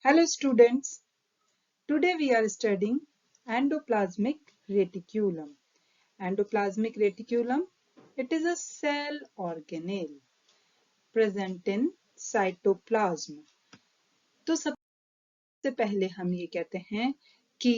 Hello students, today we are studying endoplasmic reticulum. Endoplasmic reticulum, it is a cell organelle present in cytoplasm. तो सबसे पहले हम ये कहते हैं कि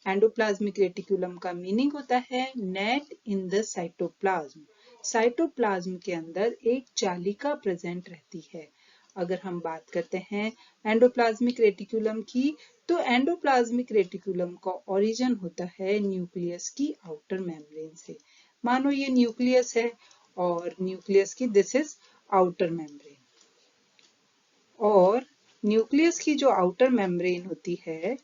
एंडोप्लाज्मिक रेटिकुलम का मीनिंग होता है net in the cytoplasm. Cytoplasm के अंदर एक जालिका प्रेजेंट रहती है। अगर हम बात करते हैं एंडोप्लाज्मिक रेटिकुलम की, तो एंडोप्लाज्मिक रेटिकुलम का ओरिजिन होता है न्यूक्लियस की आउटर मेम्ब्रेन से। मानो ये न्यूक्लियस है और न्यूक्लियस की दिस इज आउटर मेम्ब्रेन, और न्यूक्लियस की जो आउटर मेम्ब्रेन होती है,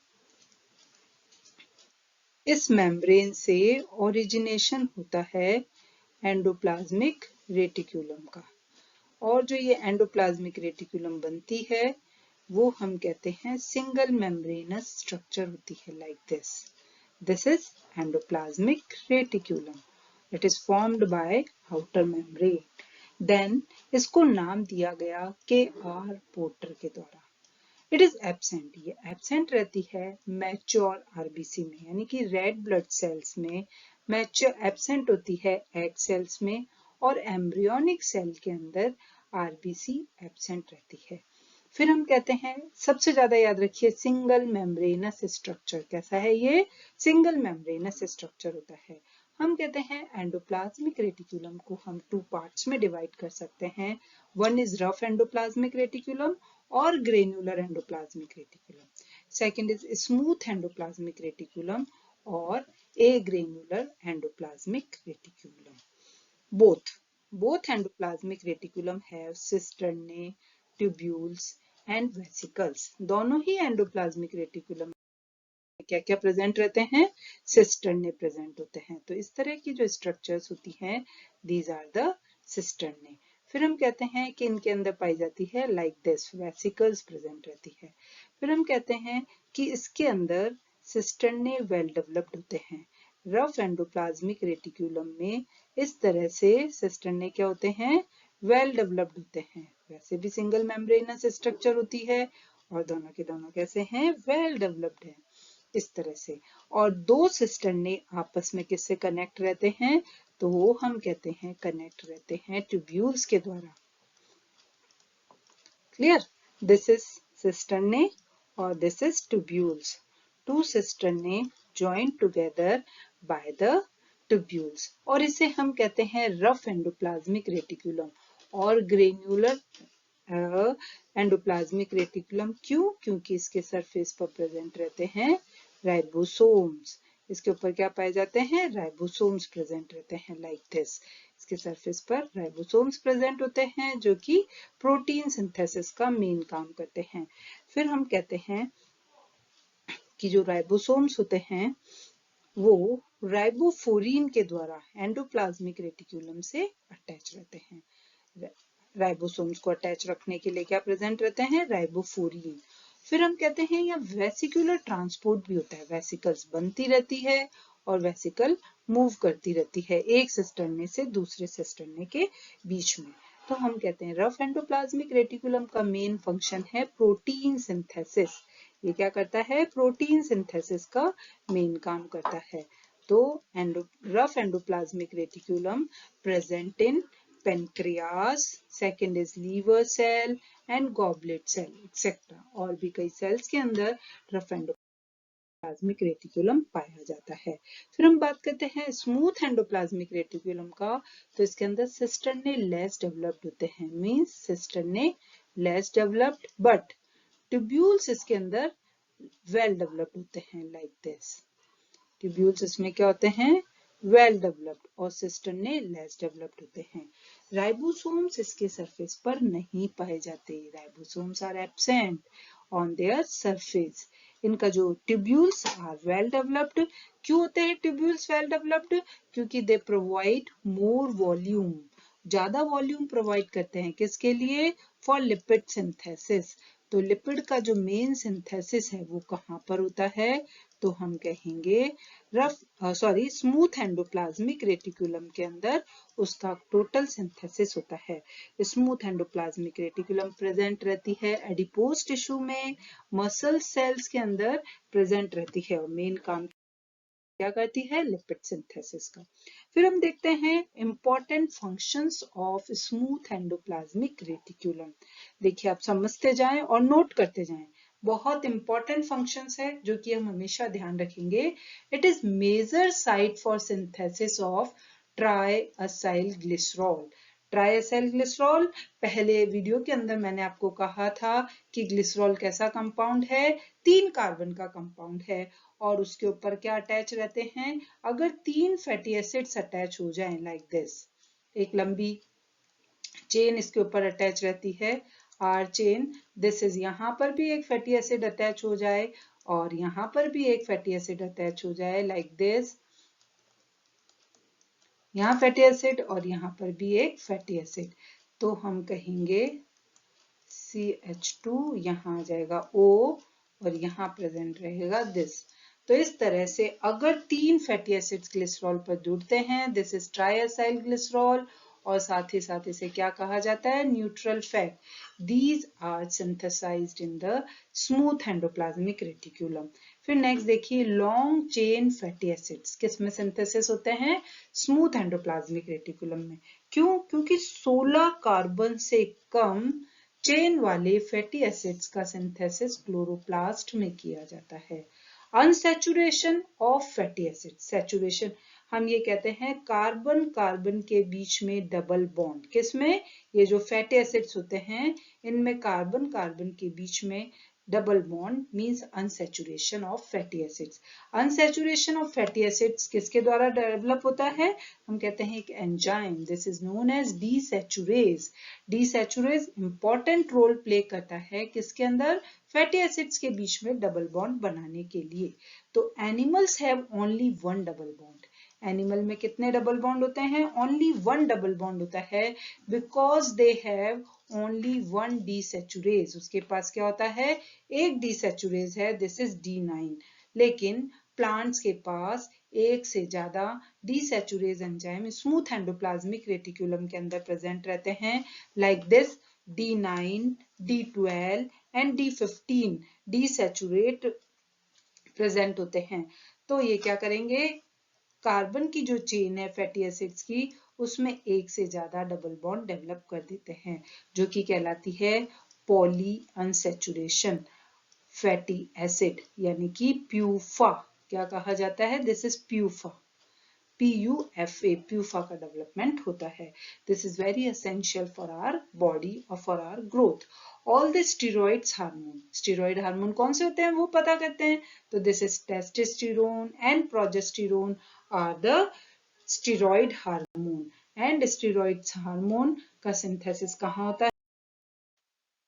इस मेम्ब्रेन से ओरिजिनेशन होता है एंडोप्लाज्मिक रेटिकुलम का। और जो ये एंडोप्लाज्मिक रेटिकुलम बनती है वो हम कहते हैं सिंगल मेम्ब्रेनस स्ट्रक्चर होती है, like this. This is endoplasmic reticulum. It is formed by outer membrane. Then इसको नाम दिया गया के.आर. पोर्टर के द्वारा। इट इज एब्सेंट, ये एब्सेंट रहती है मैच्योर आरबीसी में, यानी कि रेड ब्लड सेल्स में मैच्योर एब्सेंट होती है एग सेल्स में, और एम्ब्रियोनिक सेल के अंदर आरबीसी एब्सेंट रहती है। फिर हम कहते हैं, सबसे ज्यादा याद रखिए, सिंगल मेम्ब्रेनस स्ट्रक्चर। कैसा है ये? सिंगल मेम्ब्रेनस स्ट्रक्चर होता है। हम कहते हैं एंडोप्लाज्मिक रेटिकुलम को हम टू पार्ट्स में डिवाइड कर सकते हैं। One is rough endoplasmic reticulum और granular endoplasmic reticulum. Second is smooth endoplasmic reticulum और agranular endoplasmic reticulum. Both endoplasmic reticulum have cisternae, tubules and vesicles. दोनों ही एंडोप्लाज्मिक रेटिकुलम में क्या क्या प्रेजेंट रहते हैं? सिस्टर्ने प्रेजेंट होते हैं। तो इस तरह की जो स्ट्रक्चर्स होती हैं, दीज आर द सिस्टर्ने। फिर हम कहते हैं कि इनके अंदर पाई जाती है लाइक दिस, वेसिकल्स प्रेजेंट रहती है। फिर हम कहते हैं कि इसके अंदर सिस्टर्ने वेल डेवलप्ड होते हैं। रफ एंडोप्लाज्मिक रेटिकुलम में इस तरह से सिस्टर्ने क्या होते हैं? वेल डेवलप्ड होते हैं। वैसे भी सिंगल मेम्ब्रेनस स्ट्रक्चर होती है और दोनों के दोनों कैसे हैं? वेल डेवलप्ड है, इस तरह से। और दो सिस्टर्ने आपस में किससे कनेक्ट रहते हैं? तो वो हम कहते हैं कनेक्ट रहते हैं ट्यूब्यूल्स के द्वारा। क्लियर? दिस इज सिस्टर्ने और this is tubules. Two cisternae joined together by the tubules, और इसे हम कहते हैं रफ एंडोप्लाज्मिक रेटिकुलम और ग्रेन्युलर एंडोप्लाज्मिक रेटिकुलम। क्यों? क्योंकि इसके सरफेस पर प्रेजेंट रहते हैं राइबोसोम्स। इसके ऊपर क्या पाए जाते हैं? राइबोसोम्स प्रेजेंट रहते हैं, लाइक दिस। इसके सरफेस पर राइबोसोम्स प्रेजेंट होते हैं जो कि प्रोटीन सिंथेसिस का मेन काम करते हैं। फिर हम कहते हैं कि जो राइबोसोम्स होते हैं वो राइबोफोरीन के द्वारा एंडोप्लाज्मिक रेटिकुलम से अटैच रहते हैं। राइबोसोम्स को अटैच रखने के लिए क्या प्रेजेंट रहते हैं? राइबोफोरीन। फिर हम कहते हैं या वेसिकुलर ट्रांसपोर्ट भी होता है। वेसिकल्स बनती रहती है और वेसिकल मूव करती रहती है एक सिस्टर्ने से दूसरे सिस्टर्ने के बीच में। तो हम कहते हैं रफ एंडोप्लाज्मिक रेटिकुलम का मेन फंक्शन है प्रोटीन सिंथेसिस। ये क्या करता है? प्रोटीन सिंथेसिस का मेन काम करता है। तो rough endoplasmic reticulum present in pancreas, second is liver cell and goblet cell etcetera. और भी कई सेल्स के अंदर रफ एंडोप्लाज्मिक रेटिकुलम पाया जाता है। फिर हम बात करते हैं स्मूथ एंडोप्लाज्मिक रेटिकुलम का। तो इसके अंदर सिस्टर्ने लेस डेवलप्ड होते हैं, means cisternae less developed, but tubules इसके अंदर वेल डेवलप्ड होते हैं, लाइक दिस। ट्यूब्यूल्स इसमें क्या होते हैं? वेल डेवलप्ड, और सिस्टर्ने लेस डेवलप्ड होते हैं। राइबोसोम्स इसके सरफेस पर नहीं पाए जाते। Ribosomes are absent on their surface. इनका जो ट्यूब्यूल्स आर वेल डेवलप्ड। क्यों होते हैं ट्यूब्यूल्स वेल डेवलप्ड? क्योंकि दे प्रोवाइड मोर वॉल्यूम, ज्यादा वॉल्यूम प्रोवाइड करते हैं। किसके लिए? For lipid synthesis. तो लिपिड का जो मेन सिंथेसिस है वो कहाँ पर होता है, तो हम कहेंगे स्मूथ एंडोप्लाज्मिक रेटिकुलम के अंदर उसका टोटल सिंथेसिस होता है। स्मूथ एंडोप्लाज्मिक रेटिकुलम प्रेजेंट रहती है एडिपोज टिश्यू में, मसल सेल्स के अंदर प्रेजेंट रहती है और मेन काम क्या करती है, लिपिड सिंथेसिस का। फिर हम देखते हैं important functions of smooth endoplasmic reticulum. देखिए आप समझते जाएं और नोट करते जाएं, बहुत इंपॉर्टेंट फंक्शंस है जो कि हम हमेशा ध्यान रखेंगे। It is major site for synthesis of triacylglycerol ग्लिसरॉल। ट्राइएसाइल ग्लिसरॉल, पहले वीडियो के अंदर मैंने आपको कहा था कि ग्लिसरॉल कैसा कंपाउंड है, 3 कार्बन का कंपाउंड है और उसके ऊपर क्या अटैच रहते हैं, अगर 3 फैटी एसिड्स अटैच हो जाएं लाइक दिस, एक लंबी चेन इसके ऊपर अटैच रहती है, आर चेन, दिस इज, यहाँ पर भी एक फैटी एसिड अटैच हो जाए और यहाँ पर भी एक फैटी एसिड अटैच हो जाए लाइक दिस, यहाँ फैटी एसिड और यहाँ पर भी एक फैटी एसिड, तो हम कहेंगे CH2, यहाँ आ जाएगा O और यहाँ प्रेजेंट रहेगा दिस। तो इस तरह से अगर 3 फैटी एसिड्स ग्लिसरॉल पर जुड़ते हैं, दिस इज ट्राइएसाइल ग्लिसरॉल, और साथ ही साथ इसे क्या कहा जाता है, neutral fat. These are synthesized in the smooth endoplasmic reticulum. फिर नेक्स्ट देखिए, लॉन्ग चेन फैटी एसिड्स किस में सिंथेसिस होते हैं, स्मूथ एंडोप्लाज्मिक रेटिकुलम में। क्यों, क्योंकि 16 कार्बन से कम चेन वाले फैटी एसिड्स का सिंथेसिस क्लोरोप्लास्ट में किया जाता है। Unsaturation of fatty acid, saturation हम ये कहते हैं कार्बन कार्बन के बीच में डबल बॉन्ड, किसमें, ये जो फैटी एसिड्स होते हैं इनमें कार्बन कार्बन के बीच में double bond means unsaturation of fatty acids. Unsaturation of fatty acids किसके द्वारा डेवलप होता है, हम कहते हैं एक enzyme, this is known as desaturase. Desaturase important role play करता है किसके अंदर, फैटी एसिड्स के बीच में डबल बॉन्ड बनाने के लिए। तो animals have only one double bond, animal में कितने डबल बॉन्ड होते हैं, ओनली वन डबल बॉन्ड होता है, because they have only one desaturase, उसके पास क्या होता है, एक डीसैचुरेज है, दिस इज D9। लेकिन प्लांट्स के पास एक से ज्यादा desaturase enzyme smooth endoplasmic reticulum के अंदर प्रेजेंट रहते हैं, like this D9, D12 and D15 desaturate present होते हैं। तो ये क्या करेंगे, कार्बन की जो चेन है फैटी एसिड्स की, उसमें एक से ज्यादा डबल बॉन्ड डेवलप कर देते हैं, जो कि कहलाती है पॉली अनसैचुरेशन फैटी एसिड, यानी कि प्यूफा। क्या कहा जाता है, this is PUFA, PUFA, PUFA का डेवलपमेंट होता है। This is very essential for our body और for our growth. All the steroids hormone, steroid hormone कौन से होते हैं वो पता करते हैं, तो this is testosterone and progesterone are the steroid hormone, and steroids hormone का सिंथेसिस कहाँ होता है,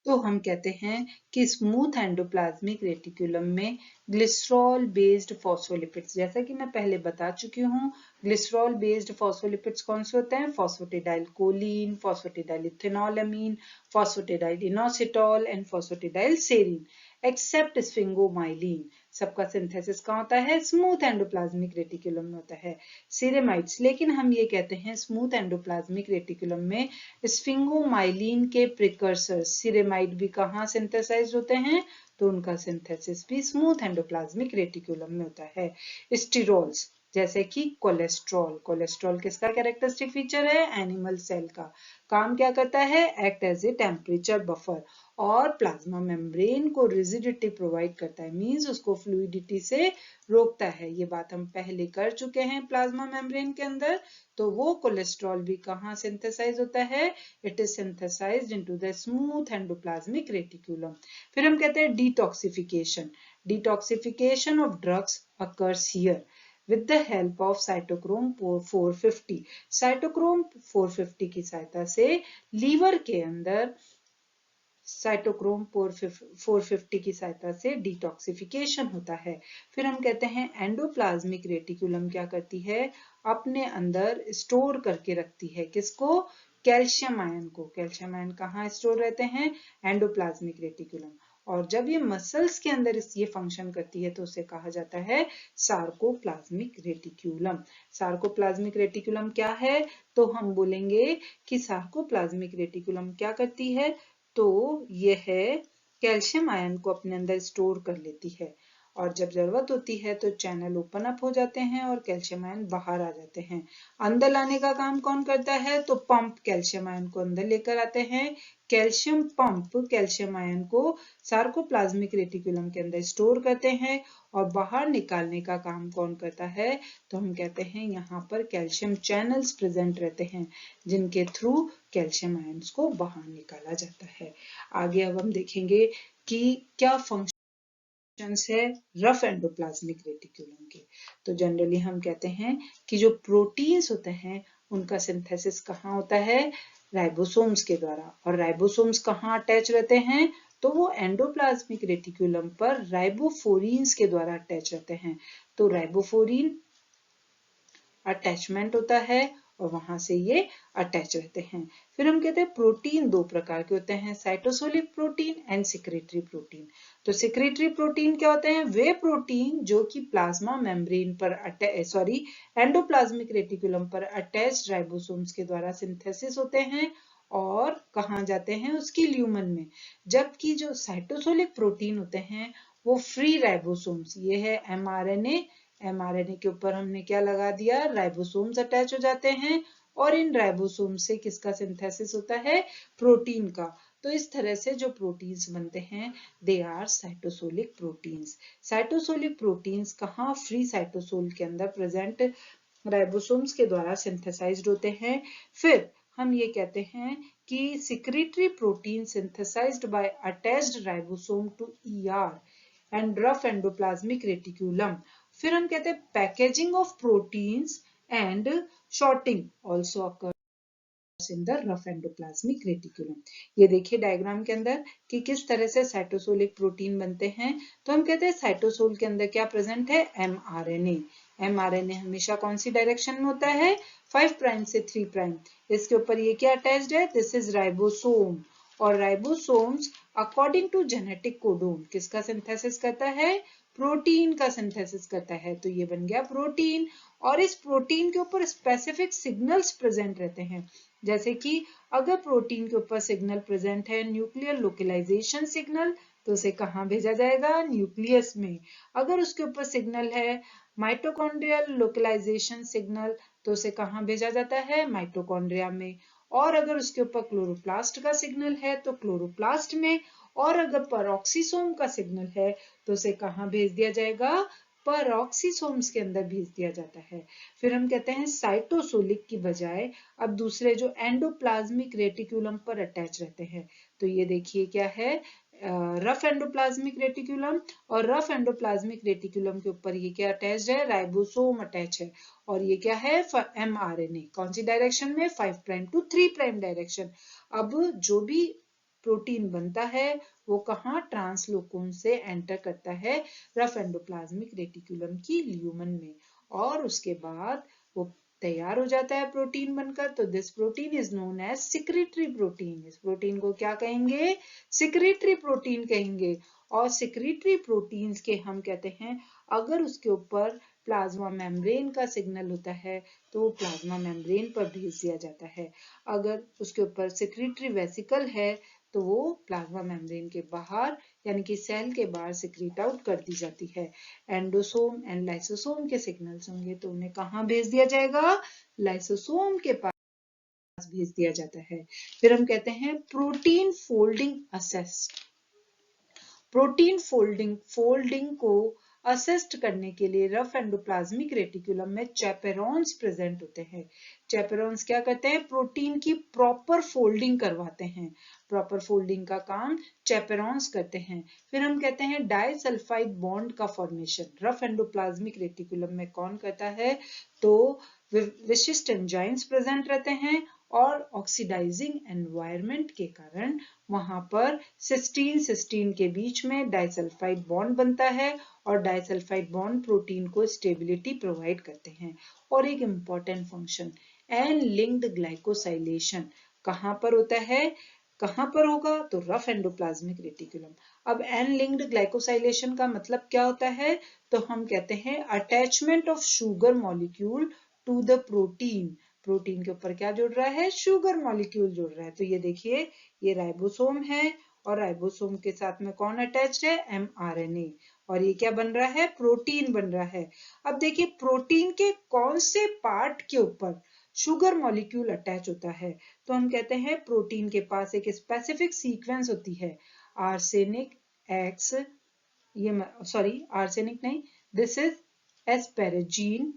तो हम कहते हैं कि स्मूथ एंडोप्लाज्मिक रेटिकुलम में ग्लिसरॉल बेस्ड फॉस्फोलिपिड्स, जैसा कि मैं पहले बता चुकी हूँ, ग्लिसरॉल बेस्ड फॉस्फोलिपिड्स कौन से होते हैं, phosphatidyl choline, phosphatidyl ethanolamine, phosphatidyl inositol and phosphatidyl serine, except sphingomyelin. सबका सिंथेसिस कहाँ होता है, स्मूथ एंडोप्लाज्मिक रेटिकुलम में होता है, सीरेमाइड्स। लेकिन हम ये कहते हैं स्मूथ एंडोप्लाज्मिक रेटिकुलम में स्फिंगोमाइलिन के प्रिकर्सर सीरेमाइड भी कहाँ सिंथेसाइज होते हैं, तो उनका सिंथेसिस भी स्मूथ एंडोप्लाज्मिक रेटिकुलम में होता है। स्टीरोल्स जैसे कि कोलेस्ट्रॉल, कोलेस्ट्रॉल किसका कैरेक्टरिस्टिक फीचर है, एनिमल सेल का, काम क्या करता है, act as a temperature buffer और प्लाज्मा मेम्ब्रेन को रिजिडिटी प्रोवाइड करता है, मींस उसको फ्लूइडिटी से रोकता है। ये बात हम पहले कर चुके हैं प्लाज्मा मेम्ब्रेन के अंदर। तो वो कोलेस्ट्रॉल भी कहाँ सिंथेसाइज होता है, it is synthesized into the smooth endoplasmic reticulum. फिर हम कहते हैं detoxification, detoxification of drugs occurs here with the help of cytochrome 450। Cytochrome 450 की सहायता से लीवर के अंदर साइटोक्रोम 450 की सहायता से डिटॉक्सिफिकेशन होता है। फिर हम कहते हैं एंडोप्लाज्मिक रेटिकुलम क्या करती है, अपने अंदर स्टोर करके रखती है, किसको, कैल्शियम आयन को। कैल्शियम आयन कहाँ स्टोर रहते हैं, एंडोप्लाज्मिक रेटिकुलम। और जब ये मसल्स के अंदर ये फंक्शन करती है तो उसे कहा जाता है सार्कोप्लाज्मिक रेटिक्यूलम। सार्कोप्लाज्मिक रेटिक्यूलम क्या है? तो हम बोलेंगे कि सार्कोप्लाज्मिक रेटिक्यूलम क्या करती है, तो यह कैल्शियम आयन को अपने अंदर स्टोर कर लेती है और जब जरूरत होती है तो चैनल ओपन अप हो जाते हैं और कैल्शियम आयन बाहर आ जाते हैं। अंदर लाने का काम कौन करता है? तो पंप कैल्शियम आयन को अंदर लेकर आते हैं। कैल्शियम पंप कैल्शियम आयन को सार्कोप्लाज्मिक रेटिकुलम के अंदर स्टोर करते हैं और बाहर निकालने का काम कौन करता है? तो हम कहते हैं यहाँ पर कैल्शियम चैनल्स प्रेजेंट रहते हैं जिनके थ्रू कैल्शियम आयन्स को बाहर निकाला जाता है। आगे अब हम देखेंगे कि क्या फंक्शन है रफ एंडोप्लाज्मिक रेटिकुलम के। तो जनरली हम कहते हैं कि जो प्रोटीन्स होते हैं उनका सिंथेसिस कहाँ होता है? राइबोसोम्स के द्वारा। और राइबोसोम्स कहाँ अटैच रहते हैं? तो वो एंडोप्लाज्मिक रेटिकुलम पर राइबोफोरीन्स के द्वारा अटैच रहते हैं। तो राइबोफोरीन अटैचमेंट होता है और वहां से ये अटैच रहते हैं। फिर हम कहते हैं प्रोटीन दो प्रकार के होते हैं, cytosolic protein and secretory protein. तो सिक्रेटरी प्रोटीन क्या होते हैं? वे प्रोटीन जो कि प्लाज्मा मेम्ब्रेन पर एंडोप्लाज्मिक रेटिकुलम पर अटैच्ड राइबोसोम्स के द्वारा सिंथेसिस होते हैं और कहाँ जाते हैं? उसकी ल्यूमन में। जबकि जो साइटोसोलिक प्रोटीन होते हैं वो फ्री राइबोसोम्स, ये है एमआरएनए। एमआरएनए के ऊपर हमने क्या लगा दिया? राइबोसोम्स अटैच हो जाते हैं और इन राइबोसोम से किसका सिंथेसिस होता है? प्रोटीन का। तो इस तरह से जो प्रोटीन्स बनते हैं they are cytosolic proteins. Cytosolic proteins कहाँ? फ्री साइटोसोल के अंदर प्रेजेंट राइबोसोम्स के द्वारा सिंथेसाइज्ड होते हैं। फिर हम ये कहते हैं कि secretory protein synthesized by attached ribosome to ER and rough endoplasmic reticulum. फिर हम कहते हैं packaging of proteins and sorting also occurs in the rough endoplasmic reticulum. ये देखिए डायग्राम के अंदर कि किस तरह से साइटोसोलिक प्रोटीन बनते हैं। तो हम कहते हैं साइटोसोल के अंदर क्या प्रेजेंट है? एमआरएनए। एमआरएनए हमेशा कौन सी डायरेक्शन में होता है? 5 प्राइम से 3 प्राइम। इसके ऊपर ये क्या अटैच्ड है? This is ribosome. और ribosomes according to genetic codon किसका सिंथेसिस करता है? प्रोटीन का सिंथेसिस करता है। तो ये बन गया प्रोटीन और इस प्रोटीन के ऊपर स्पेसिफिक सिग्नल्स प्रेजेंट रहते हैं। जैसे कि अगर प्रोटीन के ऊपर सिग्नल प्रेजेंट है न्यूक्लियर लोकलाइजेशन सिग्नल तो उसे कहाँ भेजा जाएगा? न्यूक्लियस में। अगर उसके ऊपर सिग्नल है माइटोकॉन्ड्रियल लोकलाइजेशन सिग्नल तो उसे कहाँ भेजा जाता है? माइटोकॉन्ड्रिया में। और अगर उसके ऊपर क्लोरोप्लास्ट का सिग्नल है तो क्लोरोप्लास्ट में। और अगर पेरोक्सीसोम का सिग्नल है तो उसे कहाँ भेज दिया जाएगा? पेरोक्सीसोम्स के अंदर भेज दिया जाता है। फिर हम कहते हैं साइटोसोलिक की बजाय अब दूसरे जो एंडोप्लाज्मिक रेटिकुलम पर अटैच रहते हैं। तो ये देखिए क्या है? रफ एंडोप्लाज्मिक रेटिकुलम और रफ एंडोप्लाज्मिक रेटिकुलम के ऊपर ये क्या अटैच है? राइबोसोम अटैच है। और ये क्या है? एमआरएनए। कौन सी डायरेक्शन में? 5 प्राइम टू 3 प्राइम डायरेक्शन। अब जो भी प्रोटीन बनता है वो कहाँ? ट्रांसलोकोन से एंटर करता है रफ एंडोप्लाज्मिक रेटिकुलम की ल्यूमन में और उसके बाद वो तैयार हो जाता है प्रोटीन बनकर। तो this protein is known as secretory protein. इस प्रोटीन को क्या कहेंगे? सिक्रेटरी प्रोटीन कहेंगे। और सिक्रेटरी प्रोटीन्स के हम कहते हैं अगर उसके ऊपर प्लाज्मा मेम्ब्रेन का सिग्नल होता है तो वो प्लाज्मा मेम्ब्रेन पर भेज दिया जाता है। अगर उसके ऊपर सिक्रेटरी वेसिकल है तो वो प्लाज्मा मेम्ब्रेन के बाहर यानी कि सेल के बाहर सिक्रीट आउट कर दी जाती है। एंडोसोम एंड लाइसोसोम के सिग्नल्स होंगे तो उन्हें कहाँ भेज दिया जाएगा? लाइसोसोम के पास भेज दिया जाता है। फिर हम कहते हैं protein folding asset. Protein folding को असिस्ट करने के लिए रफ एंडोप्लाज्मिक रेटिकुलम में चैपेरॉन्स प्रेजेंट होते हैं। चैपेरॉन्स क्या करते हैं? प्रोटीन की प्रॉपर फोल्डिंग करवाते हैं। प्रॉपर फोल्डिंग का काम चैपेरॉन्स करते हैं। फिर हम कहते हैं डाइसल्फाइड बॉन्ड का फॉर्मेशन रफ एंडोप्लाज्मिक रेटिकुलम में कौन करता है? तो विशिष्ट एंजाइम्स प्रेजेंट रहते हैं और ऑक्सीडाइजिंग एनवायरनमेंट के कारण वहां पर सिस्टीन के बीच में डाइसल्फाइड बॉन्ड बनता है और डाइसल्फाइड बॉन्ड प्रोटीन को स्टेबिलिटी प्रोवाइड करते हैं। और एक important function N linked glycosylation कहाँ पर होता है? कहाँ पर होगा? तो रफ एंडोप्लाज्मिक रेटिकुलम। अब एन लिंक्ड ग्लाइकोसाइलेशन का मतलब क्या होता है? तो हम कहते हैं attachment of sugar molecule to the protein. Protein के ऊपर क्या जुड़ रहा है? शुगर मॉलिक्यूल जुड़ रहा है। तो ये देखिए, ये राइबोसोम है और राइबोसोम के साथ में कौन अटैच्ड है? mRNA। और ये क्या बन रहा है? प्रोटीन बन रहा है। अब देखिए, प्रोटीन के कौन से पार्ट के ऊपर शुगर मॉलिक्यूल अटैच होता है? तो हम कहते हैं प्रोटीन के पास एक स्पेसिफिक सीक्वेंस होती है, आर्सेनिक एक्स, ये सॉरी आर्सेनिक नहीं, दिस इज एस्पेरेजीन,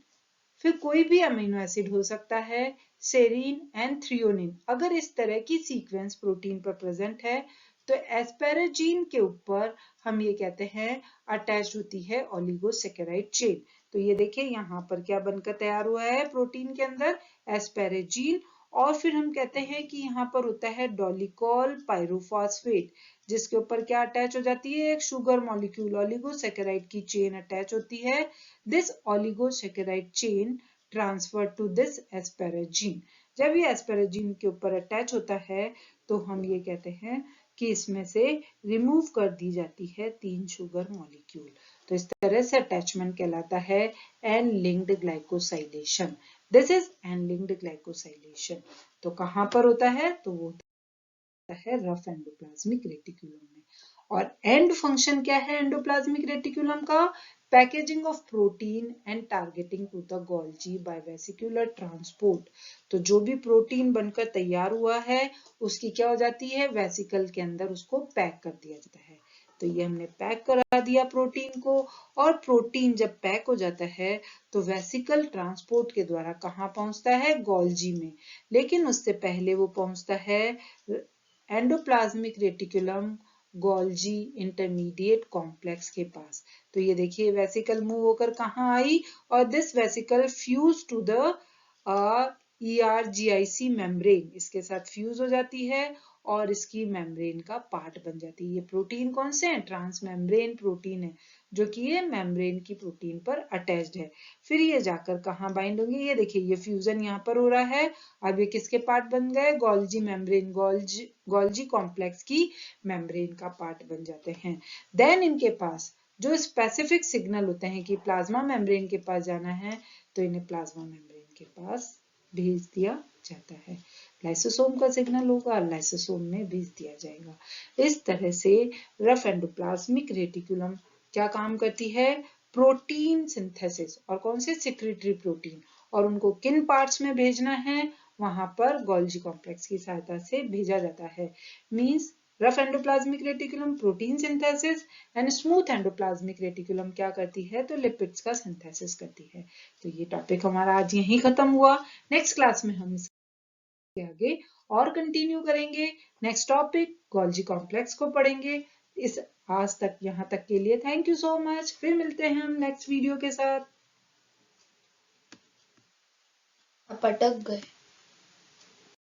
फिर कोई भी अमीनो एसिड हो सकता है, सेरीन एंड थ्रियोनिन। अगर इस तरह की सीक्वेंस प्रोटीन पर प्रेजेंट है तो एस्पेरेजीन के ऊपर हम ये कहते हैं अटैच होती है ओलिगोसैकेराइड चेन। तो ये देखिए यहाँ पर क्या बनकर तैयार हुआ है प्रोटीन के अंदर? एस्पेरेजीन। और फिर हम कहते हैं कि यहाँ पर होता है डोलिकॉल पायरोफॉस्फेट, जिसके ऊपर क्या अटैच हो जाती है? एक शुगर मॉलिक्यूल, ओलिगोसैकेराइड की चेन अटैच होती है। This oligosaccharide chain transfer to this asparagine. जब ये एस्पेरेजीन के ऊपर अटैच होता है तो हम ये कहते हैं कि इसमें से रिमूव कर दी जाती है 3 शुगर मॉलिक्यूल। तो इस तरह से अटैचमेंट कहलाता है N linked glycosylation. This is N linked glycosylation. तो कहां पर होता है? तो वो है रफ एंडोप्लाज्मिक रेटिकुलम में। और एंड फंक्शन क्या है एंडोप्लाज्मिक रेटिकुलम का? Packaging of protein and targeting to the Golgi by vesicular transport. तो जो भी प्रोटीन बनकर तैयार हुआ है उसकी क्या हो जाती है? वेसिकल के अंदर उसको पैक कर दिया जाता है। तो ये हमने पैक करा दिया प्रोटीन को, और प्रोटीन जब पैक हो जाता है तो वेसिकल ट्रांसपोर्ट के द्वारा कहाँ पहुंचता है? गोल्जी में। लेकिन उससे पहले वो पहुंचता है endoplasmic reticulum Golgi intermediate complex के पास। तो ये देखिए वेसिकल मूव होकर कहाँ आई, और this vesicle fuse to the ERGIC membrane, इसके साथ फ्यूज हो जाती है और इसकी मेम्ब्रेन का पार्ट बन जाती है। ये प्रोटीन कौन से हैं? ट्रांस मेम्ब्रेन प्रोटीन है, जो कि ये मेम्ब्रेन की प्रोटीन पर अटैच्ड है। फिर ये जाकर कहाँ बाइंड होंगे? ये देखिए, ये फ्यूजन यहाँ पर हो रहा है। अब ये किसके पार्ट बन गए? गोल्जी मेम्ब्रेन, गोल्जी कॉम्प्लेक्स की मेम्ब्रेन का पार्ट बन जाते हैं। देन इनके पास जो स्पेसिफिक सिग्नल होते हैं कि प्लाज्मा मेम्ब्रेन के पास जाना है, तो इन्हें प्लाज्मा मेम्ब्रेन के पास भेज दिया जाता है। लाइसोसोम का सिग्नल होगा, लाइसोसोम में भेज दिया जाएगा। इस तरह से रफ एंडोप्लाज्मिक रेटिकुलम क्या काम करती है? प्रोटीन सिंथेसिस, और कौन से? Secretary protein. और उनको किन पार्ट्स में भेजना है? वहां पर गोल्जी कॉम्प्लेक्स की सहायता से भेजा जाता है। Means rough endoplasmic reticulum protein synthesis, and smooth endoplasmic reticulum क्या करती है? तो लिपिड्स का सिंथेसिस करती है। तो ये टॉपिक हमारा आज यहीं खत्म हुआ। नेक्स्ट क्लास में हम इसके आगे और कंटिन्यू करेंगे। नेक्स्ट टॉपिक गोल्जी कॉम्प्लेक्स को पढ़ेंगे। इस आज तक यहाँ तक के लिए थैंक यू सो मच। फिर मिलते हैं हम नेक्स्ट वीडियो के साथ। पटक गए।